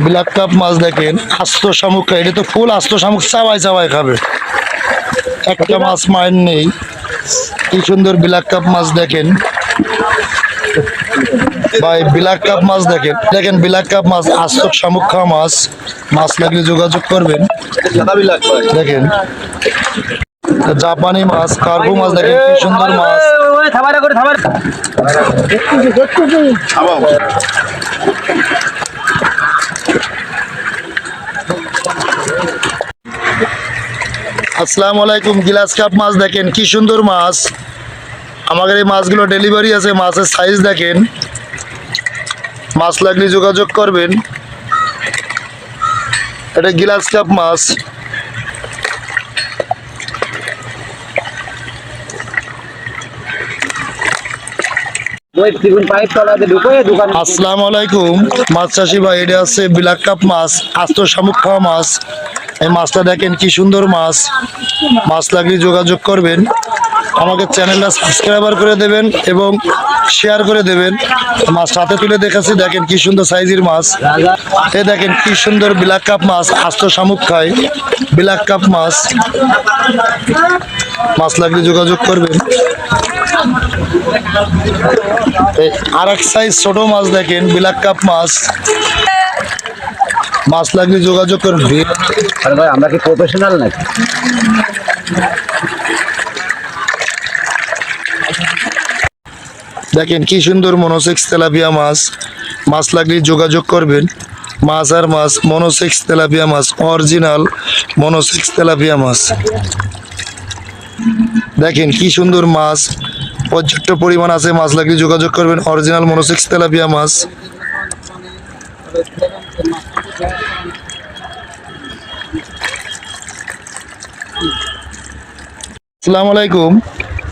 Black cup মাছ দেখেন, আস্ত শামুক খায়, এটা তো ফুল আস্ত শামুক চাবাই চাবাই খাবে, একটা মাছ মায়ের নেই। কি সুন্দর ব্ল্যাক কাপ মাছ দেখেন ভাই, ব্ল্যাক কাপ মাছ দেখেন, দেখেন ব্ল্যাক কাপ মাছ, আস্ত শামুক খাওয়া মাছ। মাছ লাগলে যোগাযোগ করবেন। দেখেন জাপানি মাছ, কার্পু মাছ দেখেন, কি সুন্দর মাছ। আসসালামু আলাইকুম। গ্লাস কাপ মাছ দেখেন, কি সুন্দর মাছ। আমাদের এই মাছগুলো ডেলিভারি আছে। মাছের সাইজ দেখেন। মাছ লাগলে যোগাযোগ করবেন। এটা গ্লাস কাপ মাছ। আসসালামু আলাইকুম মাছ চাষি ভাই, এটা আছে ব্ল্যাক কাপ মাছ, আস্ত শামুক খাওয়া মাছ। এই মাছটা দেখেন, কি সুন্দর মাছ। মাছ লাগলে যোগাযোগ করবেন। আমাকে চ্যানেলটা সাবস্ক্রাইবার করে দেবেন এবং শেয়ার করে দেবেন। মাছ হাতে তুলে দেখাচ্ছি, দেখেন কি সুন্দর সাইজের মাছ। এ দেখেন কি সুন্দর ব্ল্যাক কাপ মাছ, আস্ত শামুক খায়, ব্ল্যাক কাপ মাছ। মাছ লাগলে যোগাযোগ করবেন। আর এক সাইজ ছোট মাছ দেখেন, ব্ল্যাক কাপ মাছ। মাছ লাগলে যোগাযোগ করবেন। আরে ভাই, আমরা কি প্রফেশনাল নাকি? দেখেন কি সুন্দর মনোসেক্স তেলাপিয়া মাছ। মাছ লাগলে যোগাযোগ করবেন। মাছ আর মাছ, মনোসেক্স তেলাপিয়া মাছ, অরিজিনাল মনোসেক্স তেলাপিয়া মাছ। দেখেন কি সুন্দর মাছ, পর্যাপ্ত পরিমাণ আছে। মাছ লাগলে যোগাযোগ করবেন। অরিজিনাল মনোসেক্স তেলাপিয়া মাছ। আসসালামু আলাইকুম।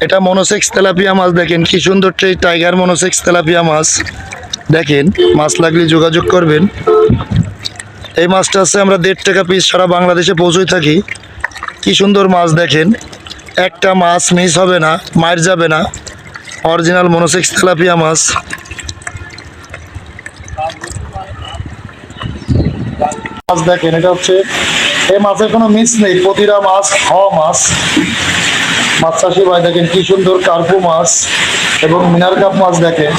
এটা মনোসেক্স তেলাপিয়া মাছ দেখেন, কি সুন্দর টাইগার মনোসেক্স তেলাপিয়া মাছ। দেখেন মাছ লাগলে যোগাযোগ করবেন। এই মাছটা আছে আমরা 1.5 টাকা পিস সারা বাংলাদেশে পৌঁছই থাকি। কি সুন্দর মাছ দেখেন, একটা মাছ মিস হবে না, মার যাবে না। অরিজিনাল মনোসেক্স তেলাপিয়া মাছ। মাছ দেখেন, এটা হচ্ছে, এই মাছের কোনো মিস নেই, প্রতিটা মাছ খাওয়া মাছ। মাছ চাষি ভাই দেখেন কি সুন্দর কার্পু মাছ এবং মিনার কাপ মাছ দেখেন।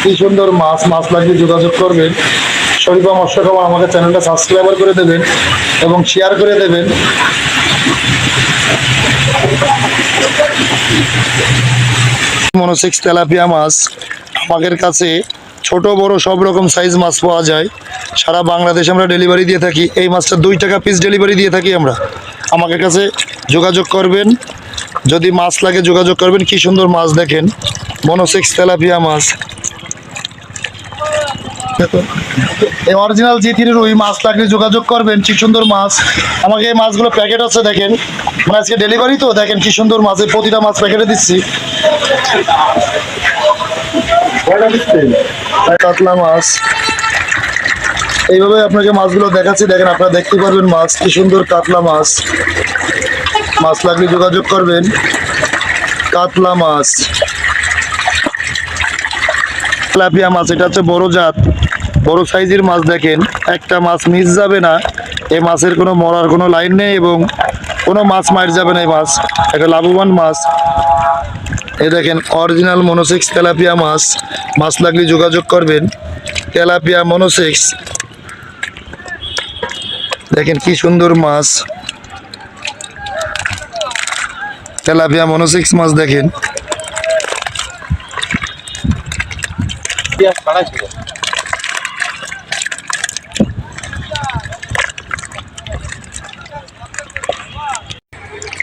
কি সুন্দর মাছ। মাছ লাগলে যোগাযোগ করবেন। শরীফা মৎস্য খামার, আমাকে চ্যানেলটা সাবস্ক্রাইবার করে দেবেন এবং শেয়ার করে দেবেন। মনোসেক্স তেলাপিয়া মাছ আমাদের কাছে ছোট বড় সব রকম সাইজ মাছ পাওয়া যায়। সারা বাংলাদেশে আমরা ডেলিভারি দিয়ে থাকি। এই মাছটা 2 টাকা পিস ডেলিভারি দিয়ে থাকি আমরা। আমাদের কাছে যোগাযোগ করবেন, যদি মাছ লাগে যোগাযোগ করবেন। কি সুন্দর মাছ দেখেন, মনোসেক্স তেলাপিয়া মাছ। এই অরিজিনাল জি3 রুই, মাছ লাগলে যোগাযোগ করবেন। কি সুন্দর মাছ। আমাকে এই মাছগুলো প্যাকেট আছে দেখেন, মানে আজকে ডেলিভারি তো, দেখেন কি সুন্দর মাছ। এই প্রতিটা মাছ প্যাকেটে দিচ্ছি। কাতলা মাছ, এইভাবে আপনাকে মাছগুলো দেখাচ্ছি, দেখেন আপনারা দেখতে পারবেন মাছ। কি সুন্দর কাতলা মাছ। মাছ লাগলে যোগাযোগ করবেন। কাতলা মাছ, তেলাপিয়া মাছ, এটা হচ্ছে বড় জাত, বড় সাইজের মাছ। দেখেন একটা মাছ মিস যাবে না। এই মাছের কোনো মরার কোনো লাইন নেই এবং কোনো মাছ মার যাবে না। এই মাছ একটা লাভবান মাছ। এই দেখেন অরিজিনাল মনোসেক্স তেলাপিয়া মাছ। মাছ লাগলে যোগাযোগ করবেন। তেলাপিয়া মনোসেক্স, দেখেন কি সুন্দর মাছ। তেলাপিয়া মনোসেক্স মাছ দেখেন।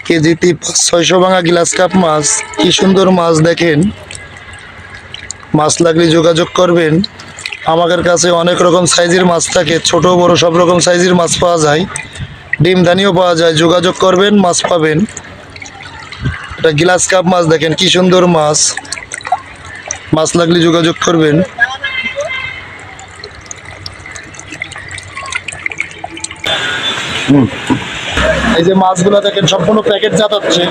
কেজিতে 600 ভাঙা গ্লাস কাপ মাছ। কি সুন্দর মাছ দেখেন। মাছ লাগলে যোগাযোগ করবেন। আমাদের কাছে অনেক রকম সাইজের মাছ থাকে, ছোট বড় সব রকম সাইজের মাছ পাওয়া যায়। ডিমদানিও পাওয়া যায়, যোগাযোগ করবেন, মাছ পাবেন। এটা গ্লাস কাপ মাছ দেখেন, কি সুন্দর মাছ। মাছ লাগলে যোগাযোগ করবেন। এই যে মাছগুলো দেখেন সম্পূর্ণ প্যাকেট জাত হচ্ছে।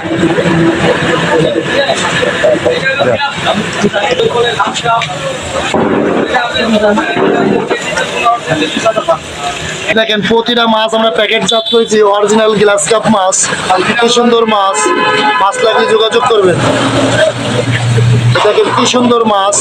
দেখেন প্রতিটা মাছ আমরা প্যাকেটজাত করেছি, অরিজিনাল গ্লাস কাপ মাছ, কি সুন্দর মাছ। মাছ লাগলে যোগাযোগ করবেন। দেখেন কি সুন্দর মাছ।